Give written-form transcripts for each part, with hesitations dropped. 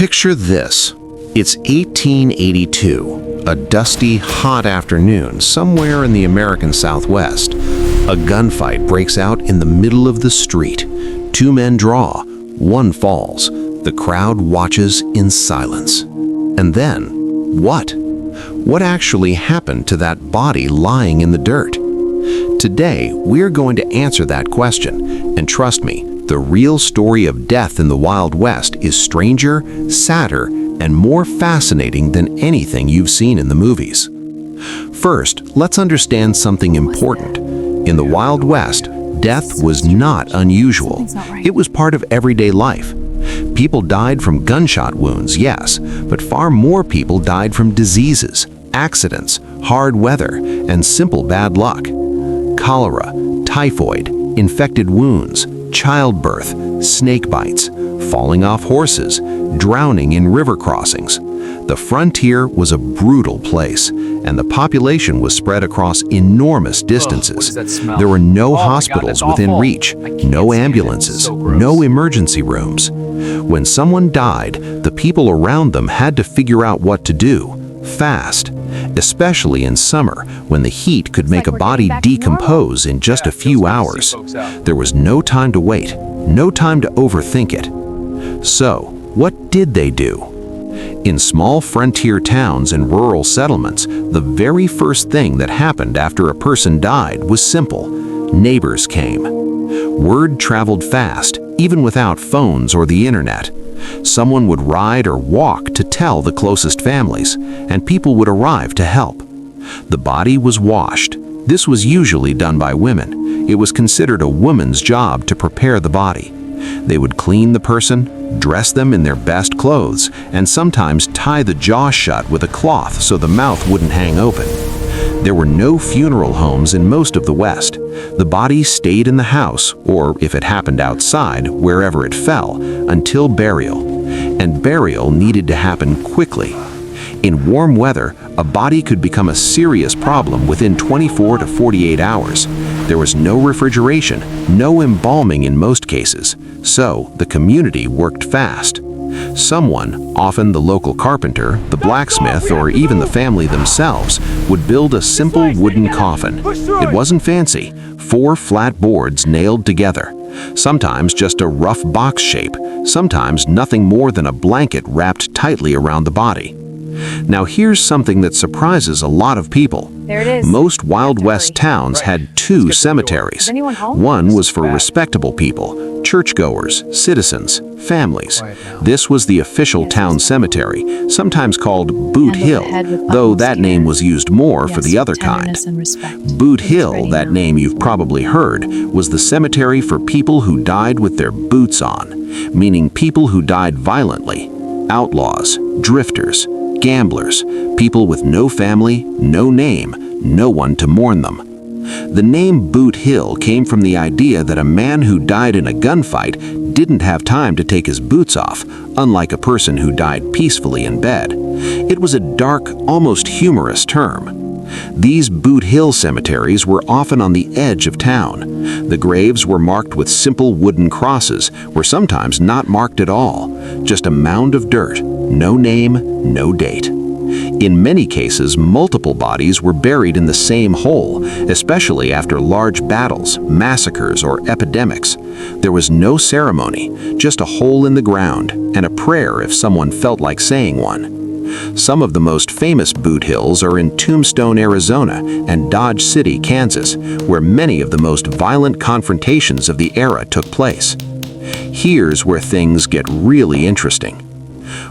Picture this. It's 1882, a dusty, hot afternoon somewhere in the American Southwest. A gunfight breaks out in the middle of the street. Two men draw, one falls. The crowd watches in silence. And then, what? What actually happened to that body lying in the dirt? Today, we're going to answer that question, and trust me, the real story of death in the Wild West is stranger, sadder, and more fascinating than anything you've seen in the movies. First, let's understand something important. In the Wild West, death was not unusual. It was part of everyday life. People died from gunshot wounds, yes, but far more people died from diseases, accidents, hard weather, and simple bad luck. Cholera, typhoid, infected wounds, childbirth, snake bites, falling off horses, drowning in river crossings. The frontier was a brutal place, and the population was spread across enormous distances. There were no hospitals within reach, no ambulances, no emergency rooms. When someone died, the people around them had to figure out what to do, fast, especially in summer when the heat could make a body decompose in just a few hours. There was no time to wait, no time to overthink it. So, what did they do? In small frontier towns and rural settlements, the very first thing that happened after a person died was simple. Neighbors came. Word traveled fast, even without phones or the internet. Someone would ride or walk to tell the closest families, and people would arrive to help. The body was washed. This was usually done by women. It was considered a woman's job to prepare the body. They would clean the person, dress them in their best clothes, and sometimes tie the jaw shut with a cloth so the mouth wouldn't hang open. There were no funeral homes in most of the West. The body stayed in the house, or if it happened outside, wherever it fell, until burial. And burial needed to happen quickly. In warm weather, a body could become a serious problem within 24 to 48 hours. There was no refrigeration, no embalming in most cases, so the community worked fast. Someone, often the local carpenter, the blacksmith, or even the family themselves, would build a simple wooden coffin. It wasn't fancy, 4 flat boards nailed together. Sometimes just a rough box shape, sometimes nothing more than a blanket wrapped tightly around the body. Now here's something that surprises a lot of people. There it is. Most Wild West towns had 2 cemeteries. One was for respectable people, churchgoers, citizens, families. This was the official town cemetery, sometimes called Boot Hill, though that name was used more for the other kind. Boot Hill, that name you've probably heard, was the cemetery for people who died with their boots on, meaning people who died violently, outlaws, drifters, gamblers, people with no family, no name, no one to mourn them. The name Boot Hill came from the idea that a man who died in a gunfight didn't have time to take his boots off, unlike a person who died peacefully in bed. It was a dark, almost humorous term. These Boot Hill cemeteries were often on the edge of town. The graves were marked with simple wooden crosses, or sometimes not marked at all, just a mound of dirt, no name, no date. In many cases, multiple bodies were buried in the same hole, especially after large battles, massacres, or epidemics. There was no ceremony, just a hole in the ground, and a prayer if someone felt like saying one. Some of the most famous Boot Hills are in Tombstone, Arizona, and Dodge City, Kansas, where many of the most violent confrontations of the era took place. Here's where things get really interesting.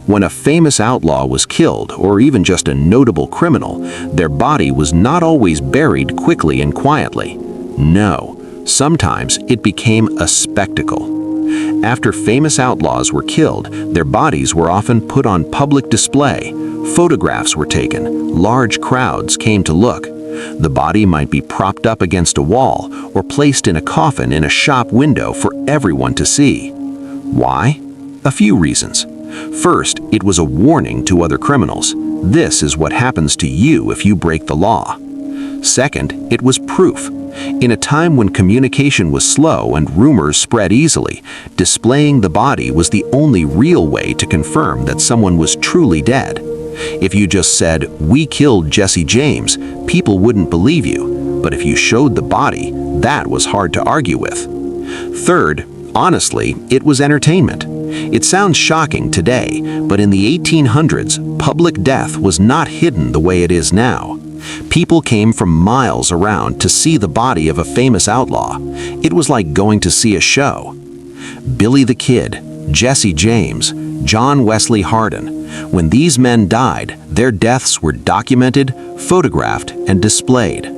When a famous outlaw was killed, or even just a notable criminal, their body was not always buried quickly and quietly. No, sometimes it became a spectacle. After famous outlaws were killed, their bodies were often put on public display. Photographs were taken, large crowds came to look. The body might be propped up against a wall or placed in a coffin in a shop window for everyone to see. Why? A few reasons. First, it was a warning to other criminals. This is what happens to you if you break the law. Second, it was proof. In a time when communication was slow and rumors spread easily, displaying the body was the only real way to confirm that someone was truly dead. If you just said, "We killed Jesse James," people wouldn't believe you. But if you showed the body, that was hard to argue with. Third, honestly, it was entertainment. It sounds shocking today, but in the 1800s, public death was not hidden the way it is now. People came from miles around to see the body of a famous outlaw. It was like going to see a show. Billy the Kid, Jesse James, John Wesley Hardin. When these men died, their deaths were documented, photographed, and displayed.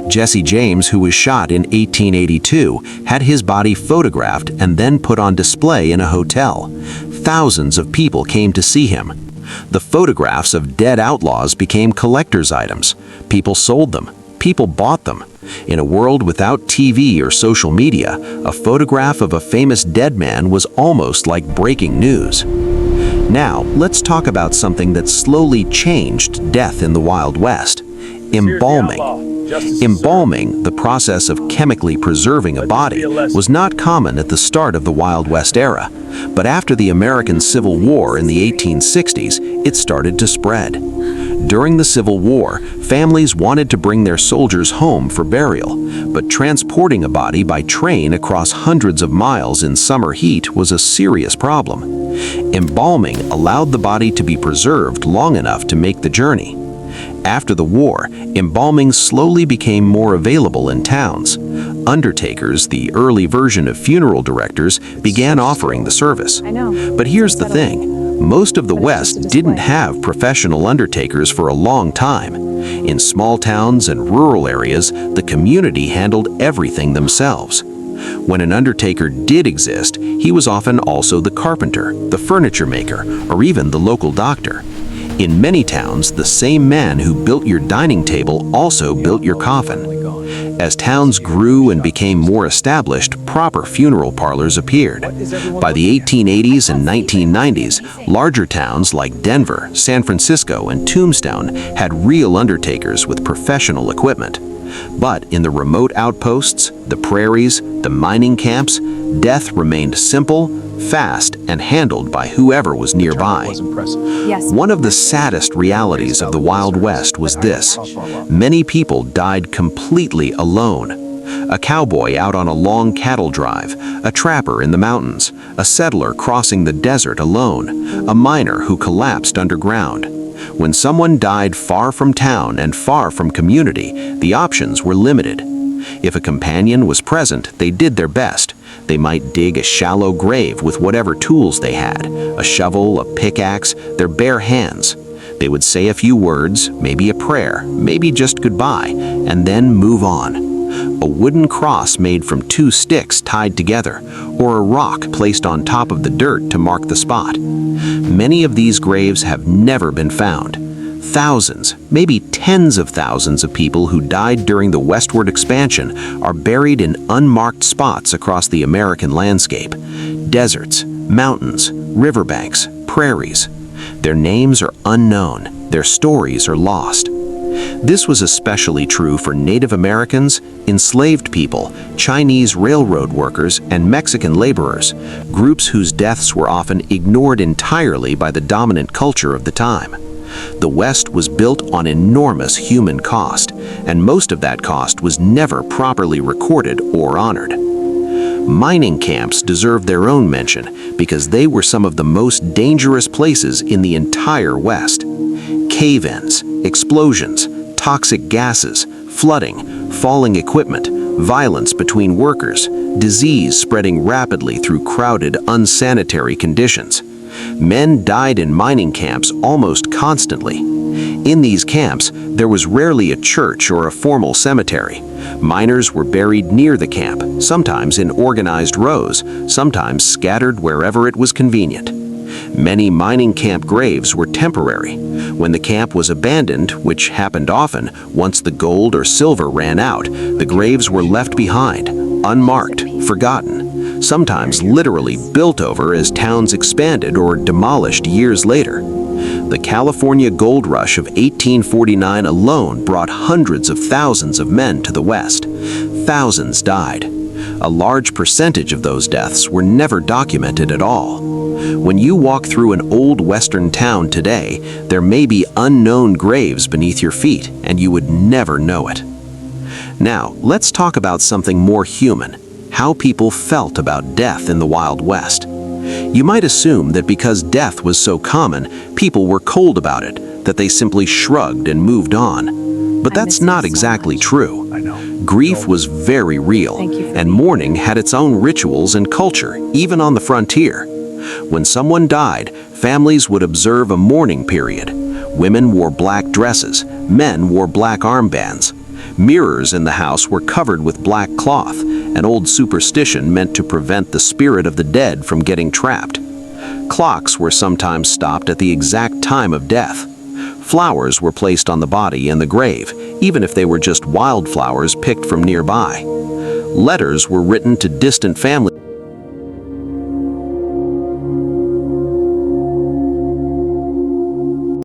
Jesse James, who was shot in 1882, had his body photographed and then put on display in a hotel. Thousands of people came to see him. The photographs of dead outlaws became collector's items. People sold them. People bought them. In a world without TV or social media, a photograph of a famous dead man was almost like breaking news. Now, let's talk about something that slowly changed death in the Wild West: embalming. Embalming, the process of chemically preserving a body, was not common at the start of the Wild West era, but after the American Civil War in the 1860s, it started to spread. During the Civil War, families wanted to bring their soldiers home for burial, but transporting a body by train across hundreds of miles in summer heat was a serious problem. Embalming allowed the body to be preserved long enough to make the journey. After the war, embalming slowly became more available in towns. Undertakers, the early version of funeral directors, began offering the service. But here's the thing: most of the West didn't have professional undertakers for a long time. In small towns and rural areas, the community handled everything themselves. When an undertaker did exist, he was often also the carpenter, the furniture maker, or even the local doctor. In many towns, the same man who built your dining table also built your coffin. As towns grew and became more established, proper funeral parlors appeared. By the 1880s and 1990s, larger towns like Denver, San Francisco, and Tombstone had real undertakers with professional equipment. But in the remote outposts, the prairies, the mining camps, death remained simple, fast, and handled by whoever was nearby. One of the saddest realities of the Wild West was this: many people died completely alone. A cowboy out on a long cattle drive, a trapper in the mountains, a settler crossing the desert alone, a miner who collapsed underground. When someone died far from town and far from community, the options were limited. If a companion was present, they did their best. They might dig a shallow grave with whatever tools they had, a shovel, a pickaxe, their bare hands. They would say a few words, maybe a prayer, maybe just goodbye, and then move on. A wooden cross made from 2 sticks tied together, or a rock placed on top of the dirt to mark the spot. Many of these graves have never been found. Thousands, maybe tens of thousands of people who died during the westward expansion are buried in unmarked spots across the American landscape. Deserts, mountains, riverbanks, prairies. Their names are unknown, their stories are lost. This was especially true for Native Americans, enslaved people, Chinese railroad workers, and Mexican laborers, groups whose deaths were often ignored entirely by the dominant culture of the time. The West was built on enormous human cost, and most of that cost was never properly recorded or honored. Mining camps deserve their own mention because they were some of the most dangerous places in the entire West. Cave-ins, explosions, toxic gases, flooding, falling equipment, violence between workers, disease spreading rapidly through crowded, unsanitary conditions. Men died in mining camps almost constantly. In these camps, there was rarely a church or a formal cemetery. Miners were buried near the camp, sometimes in organized rows, sometimes scattered wherever it was convenient. Many mining camp graves were temporary. When the camp was abandoned, which happened often, once the gold or silver ran out, the graves were left behind, unmarked, forgotten, sometimes literally built over as towns expanded or demolished years later. The California gold rush of 1849 alone brought hundreds of thousands of men to the West. thousands died. A large percentage of those deaths were never documented at all. When you walk through an old Western town today, there may be unknown graves beneath your feet, and you would never know it. Now, let's talk about something more human: how people felt about death in the Wild West. You might assume that because death was so common, people were cold about it, that they simply shrugged and moved on. But that's not exactly true. Grief was very real, and mourning had its own rituals and culture, even on the frontier. When someone died, families would observe a mourning period. Women wore black dresses, men wore black armbands. Mirrors in the house were covered with black cloth, an old superstition meant to prevent the spirit of the dead from getting trapped. Clocks were sometimes stopped at the exact time of death. Flowers were placed on the body and the grave, even if they were just wildflowers picked from nearby. Letters were written to distant family